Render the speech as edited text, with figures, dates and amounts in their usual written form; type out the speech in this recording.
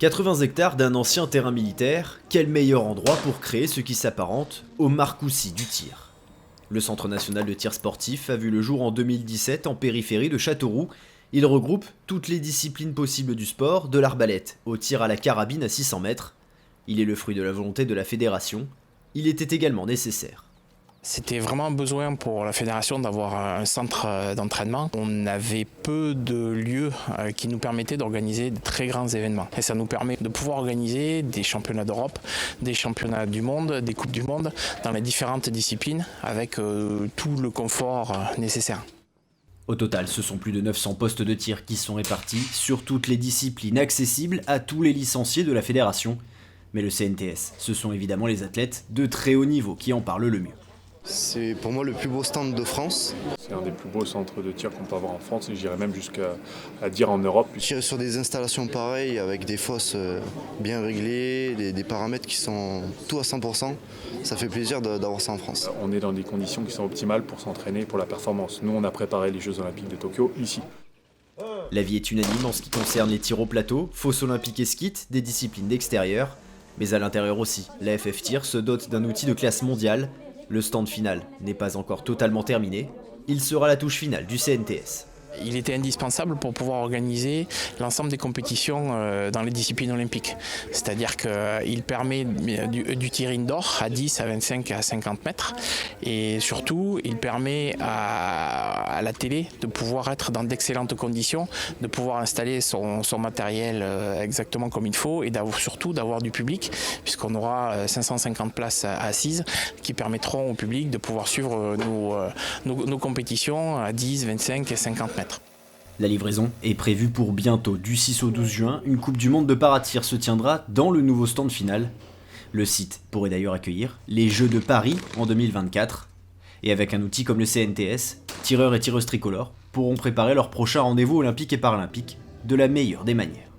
80 hectares d'un ancien terrain militaire, quel meilleur endroit pour créer ce qui s'apparente au Marcoussis du tir. Le Centre national de tir sportif a vu le jour en 2017 en périphérie de Châteauroux. Il regroupe toutes les disciplines possibles du sport, de l'arbalète au tir à la carabine à 600 mètres. Il est le fruit de la volonté de la fédération. Il était également nécessaire. C'était vraiment un besoin pour la fédération d'avoir un centre d'entraînement. On avait peu de lieux qui nous permettaient d'organiser de très grands événements. Et ça nous permet de pouvoir organiser des championnats d'Europe, des championnats du monde, des coupes du monde dans les différentes disciplines avec tout le confort nécessaire. Au total, ce sont plus de 900 postes de tir qui sont répartis sur toutes les disciplines accessibles à tous les licenciés de la fédération. Mais le CNTS, ce sont évidemment les athlètes de très haut niveau qui en parlent le mieux. C'est pour moi le plus beau stand de France. C'est un des plus beaux centres de tir qu'on peut avoir en France et j'irais même jusqu'à dire en Europe. Tirer sur des installations pareilles avec des fosses bien réglées, des paramètres qui sont tout à 100%, ça fait plaisir d'avoir ça en France. On est dans des conditions qui sont optimales pour s'entraîner pour la performance. Nous on a préparé les Jeux Olympiques de Tokyo ici. L'avis est unanime en ce qui concerne les tirs au plateau, fosse olympique et skeet, des disciplines d'extérieur, mais à l'intérieur aussi. La FF Tir se dote d'un outil de classe mondiale. Le stand final n'est pas encore totalement terminé, il sera la touche finale du CNTS. Il était indispensable pour pouvoir organiser l'ensemble des compétitions dans les disciplines olympiques. C'est-à-dire qu'il permet du tir indoor à 10, à 25 et à 50 mètres. Et surtout, il permet à la télé de pouvoir être dans d'excellentes conditions, de pouvoir installer son matériel exactement comme il faut et surtout d'avoir du public, puisqu'on aura 550 places assises qui permettront au public de pouvoir suivre nos compétitions à 10, 25 et 50 mètres. La livraison est prévue pour bientôt. Du 6 au 12 juin, une Coupe du Monde de paratir se tiendra dans le nouveau stand final. Le site pourrait d'ailleurs accueillir les Jeux de Paris en 2024. Et avec un outil comme le CNTS, tireurs et tireuses tricolores pourront préparer leur prochain rendez-vous olympique et paralympique de la meilleure des manières.